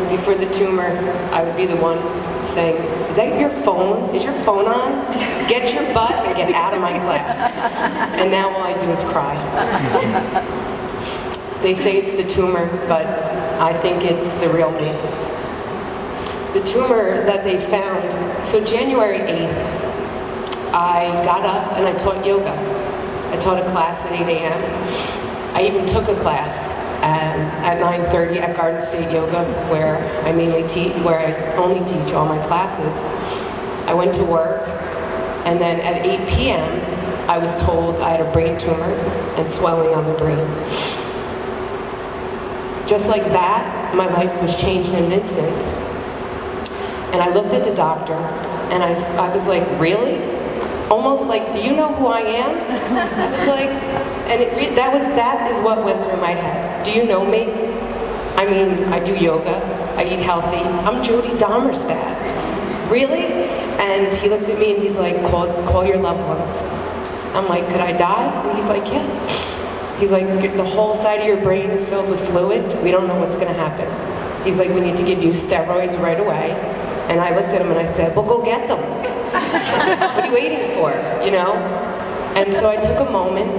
before the tumor, I would be the one saying, "Is that your phone? Is your phone on? Get your butt and get out of my class." And now all I do is cry. They say it's the tumor, but I think it's the real me. The tumor that they found, so January 8th, I got up and I taught yoga. I taught a class at 8 a.m. I even took a class at 9:30 at Garden State Yoga, where I only teach all my classes. I went to work, and then at 8 p.m., I was told I had a brain tumor and swelling on the brain. Just like that, my life was changed in an instant. And I looked at the doctor, and I was like, really? Almost like, do you know who I am? I was like, and that is what went through my head. Do you know me? I mean, I do yoga, I eat healthy. I'm Jody Domerstad. Really? And he looked at me and he's like, call your loved ones. I'm like, could I die? And he's like, yeah. He's like, the whole side of your brain is filled with fluid. We don't know what's gonna happen. He's like, we need to give you steroids right away. And I looked at him and I said, well, go get them. What are you waiting for, And so I took a moment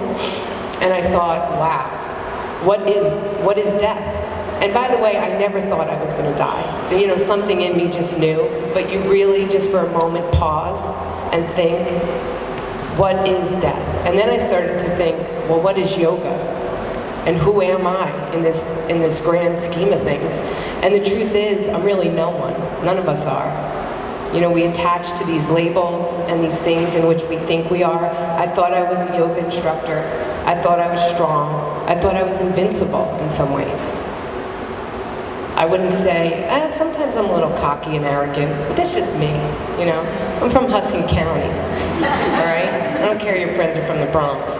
and I thought, wow, what is death? And by the way, I never thought I was gonna die. Something in me just knew, but you really just for a moment pause and think, what is death? And then I started to think, well, what is yoga? And who am I in this grand scheme of things? And the truth is, I'm really no one. None of us are. We attach to these labels and these things in which we think we are. I thought I was a yoga instructor. I thought I was strong. I thought I was invincible in some ways. I wouldn't say, sometimes I'm a little cocky and arrogant, but that's just me, I'm from Hudson County, all right? I don't care your friends are from the Bronx.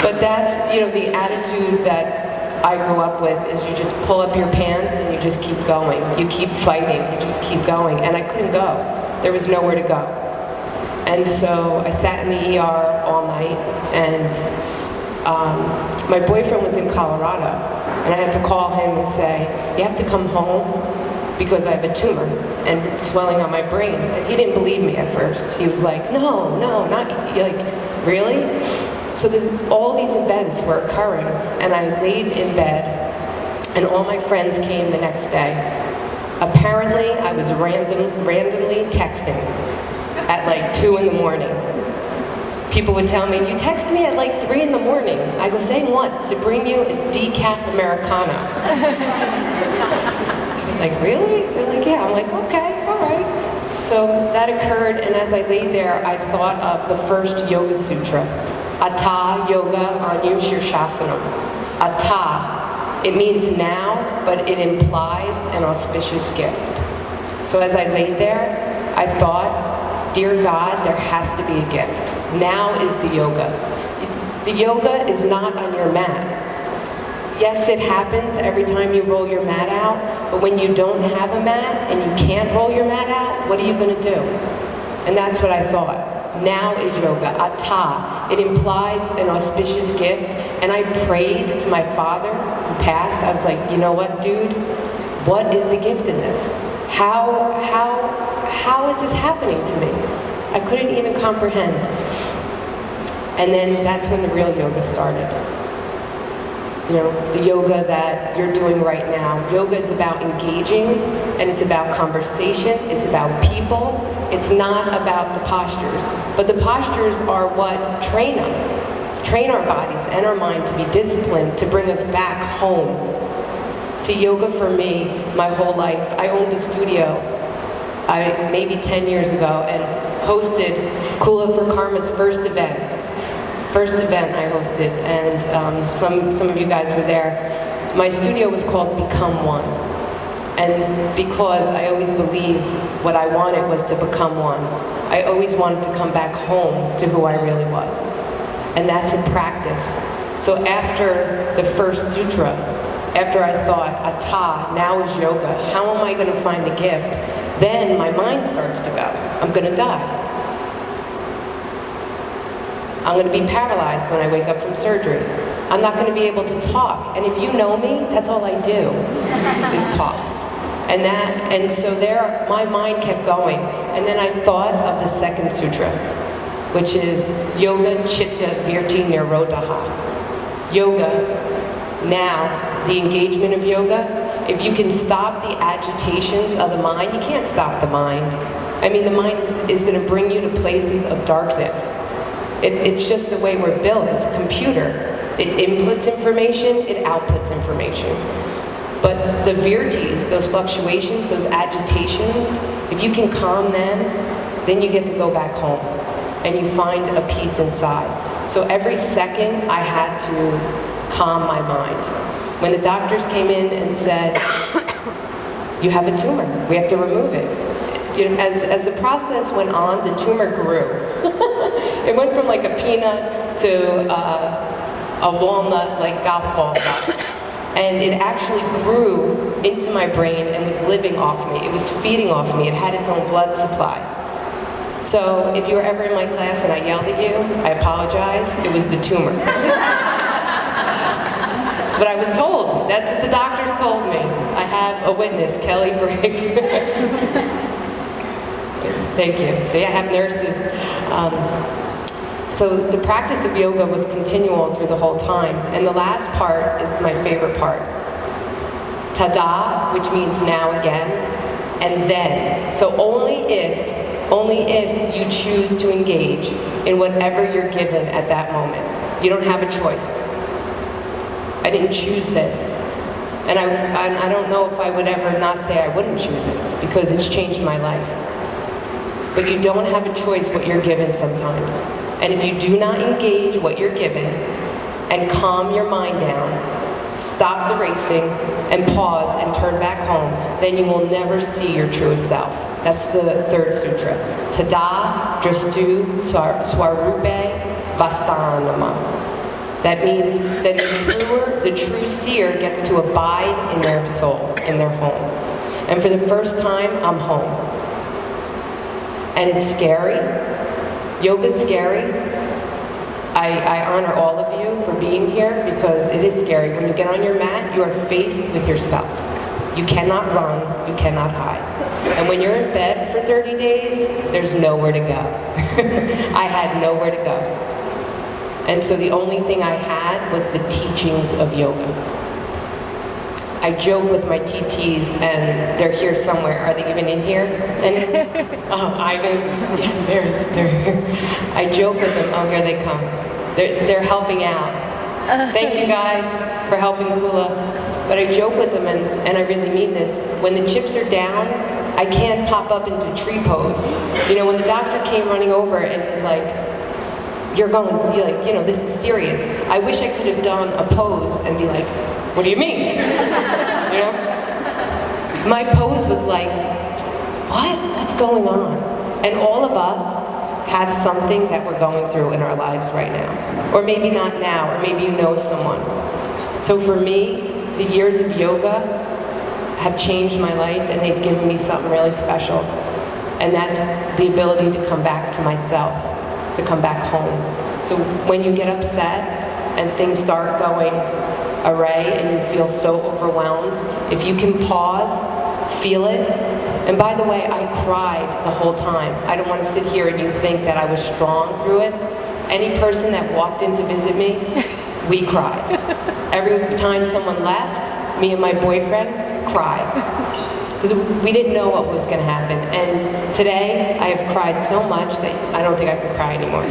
But that's, the attitude that I grew up with is you just pull up your pants and you just keep going. You keep fighting, you just keep going. And I couldn't go. There was nowhere to go. And so I sat in the ER all night, and my boyfriend was in Colorado, and I had to call him and say, you have to come home because I have a tumor and swelling on my brain. And he didn't believe me at first. He was like, no, not, really? So all these events were occurring, and I laid in bed, and all my friends came the next day. Apparently, I was randomly texting at 2 in the morning. People would tell me, you text me at 3 in the morning. I go, saying what? To bring you a decaf Americano. I was like, really? They're like, yeah. I'm like, okay, all right. So that occurred, and as I laid there, I thought of the first Yoga Sutra. Ata Yoga Anu Shirshasana. Ata, it means now, but it implies an auspicious gift. So as I laid there, I thought, dear God, there has to be a gift. Now is the yoga. The yoga is not on your mat. Yes, it happens every time you roll your mat out, but when you don't have a mat and you can't roll your mat out, what are you gonna do? And that's what I thought. Now is yoga, Ata. It implies an auspicious gift, and I prayed to my father who passed. I was like, you know what, dude? What is the gift in this? How is this happening to me? I couldn't even comprehend. And then that's when the real yoga started. The yoga that you're doing right now. Yoga is about engaging, and it's about conversation, it's about people. It's not about the postures. But the postures are what train us, train our bodies and our mind to be disciplined, to bring us back home. See, yoga for me, my whole life, I owned a studio maybe 10 years ago and hosted Kula for Karma's first event I hosted, and some of you guys were there. My studio was called Become One, and because I always believed what I wanted was to become one, I always wanted to come back home to who I really was, and that's a practice. So after the first sutra, after I thought, Ata, now is yoga, how am I going to find the gift? Then my mind starts to go, I'm going to die. I'm going to be paralyzed when I wake up from surgery. I'm not going to be able to talk. And if you know me, that's all I do, is talk. And so there, my mind kept going. And then I thought of the second sutra, which is Yoga Chitta Virti Nirodha. Yoga, now, the engagement of yoga, if you can stop the agitations of the mind, you can't stop the mind. I mean, the mind is going to bring you to places of darkness. It's just the way we're built. It's a computer. It inputs information, it outputs information. But the virtis, those fluctuations, those agitations, if you can calm them, then you get to go back home and you find a peace inside. So every second I had to calm my mind. When the doctors came in and said, you have a tumor, we have to remove it. You know, as the process went on, the tumor grew. It went from like a peanut to a walnut, like golf ball size. And it actually grew into my brain and was living off me. It was feeding off me. It had its own blood supply. So if you were ever in my class and I yelled at you, I apologize. It was the tumor. That's what I was told. That's what the doctors told me. I have a witness, Kelly Briggs. Thank you. See, I have nurses. So the practice of yoga was continual through the whole time. And the last part is my favorite part. Tada, which means now again, and then. So only if you choose to engage in whatever you're given at that moment. You don't have a choice. I didn't choose this. And I don't know if I would ever not say I wouldn't choose it, because it's changed my life. But you don't have a choice what you're given sometimes. And if you do not engage what you're given and calm your mind down, stop the racing and pause and turn back home, then you will never see your truest self. That's the third sutra. Tada Drastu Swarupe Vastanama. That means that the true seer gets to abide in their soul, in their home. And for the first time, I'm home. And it's scary. Yoga's scary. I honor all of you for being here, because it is scary. When you get on your mat, you are faced with yourself. You cannot run, you cannot hide. And when you're in bed for 30 days, there's nowhere to go. I had nowhere to go. And so the only thing I had was the teachings of yoga. I joke with my TTs, and they're here somewhere. Are they even in here? Oh, I do. Yes, they're here. I joke with them. Oh, here they come. They're helping out. Thank you guys for helping Kula. But I joke with them, and I really mean this. When the chips are down, I can't pop up into tree pose. You know, when the doctor came running over and he's like, you're like, you know, this is serious. I wish I could have done a pose and be like, what do you mean? You know? My pose was like, what? What's going on? And all of us have something that we're going through in our lives right now. Or maybe not now, or maybe you know someone. So for me, the years of yoga have changed my life, and they've given me something really special. And that's the ability to come back to myself, to come back home. So when you get upset and things start going array and you feel so overwhelmed, if you can pause, feel it. And by the way, I cried the whole time. I don't want to sit here and you think that I was strong through it. Any person that walked in to visit me, we cried. Every time someone left, me and my boyfriend cried. Because we didn't know what was going to happen. And today, I have cried so much that I don't think I can cry anymore.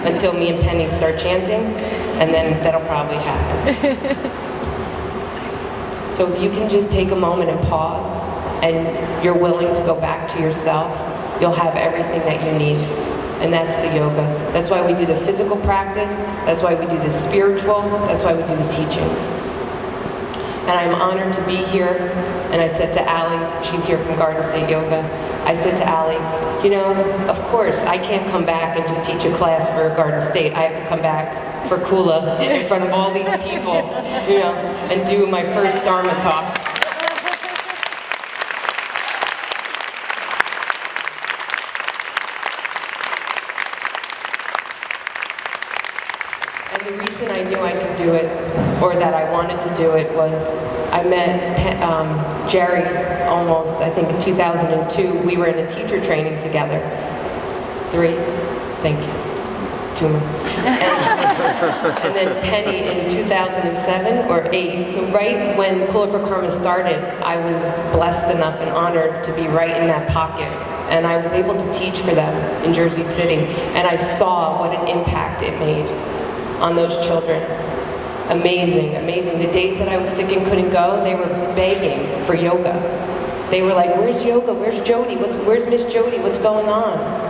Until me and Penny start chanting, and then that'll probably happen. So if you can just take a moment and pause, and you're willing to go back to yourself, you'll have everything that you need. And that's the yoga. That's why we do the physical practice, that's why we do the spiritual, that's why we do the teachings. And I'm honored to be here. And I said to Allie, she's here from Garden State Yoga, I said to Allie, you know, of course, I can't come back and just teach a class for Garden State. I have to come back for Kula in front of all these people, you know, and do my first Dharma talk. And the reason I knew I could do it, or that I wanted to do it, was I met Jerry almost, I think in 2002. We were in a teacher training together. 3, thank you. Tumor. And then Penny in 2007 or 8. So right when Kula for Karma started, I was blessed enough and honored to be right in that pocket. And I was able to teach for them in Jersey City. And I saw what an impact it made on those children. Amazing, amazing. The days that I was sick and couldn't go, they were begging for yoga. They were like, where's yoga? Where's Jody? Where's Miss Jody? What's going on?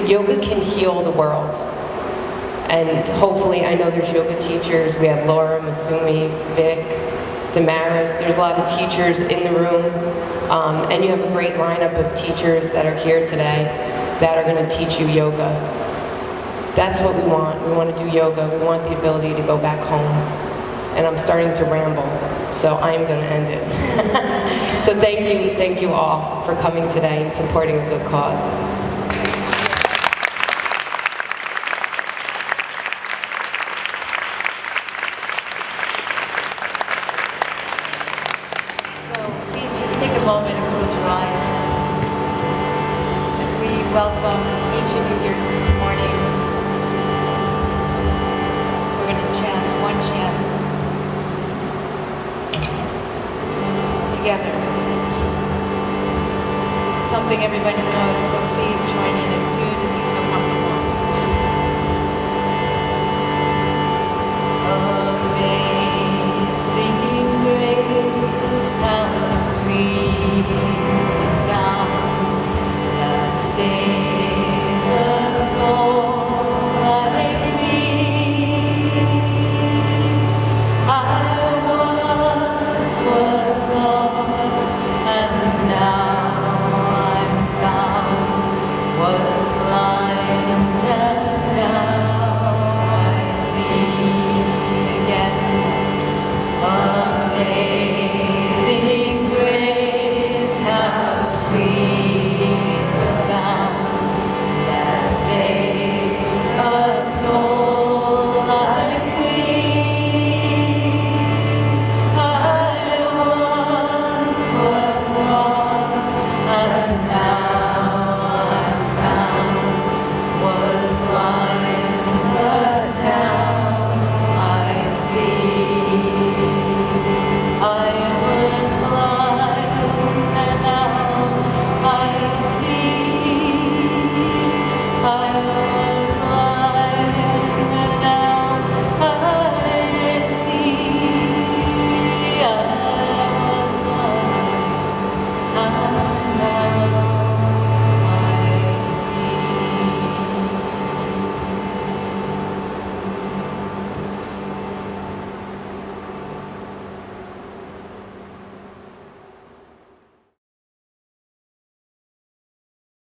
Yoga can heal the world. And hopefully, I know there's yoga teachers. We have Laura, Masumi, Vic, Damaris. There's a lot of teachers in the room. And you have a great lineup of teachers that are here today that are going to teach you yoga. That's what we want. We want to do yoga. We want the ability to go back home. And I'm starting to ramble, so I am going to end it. So thank you all for coming today and supporting a good cause. Moment and close your eyes as we welcome each of you here this morning. We're going to chant one chant together. This is something everybody knows, so please join in as soon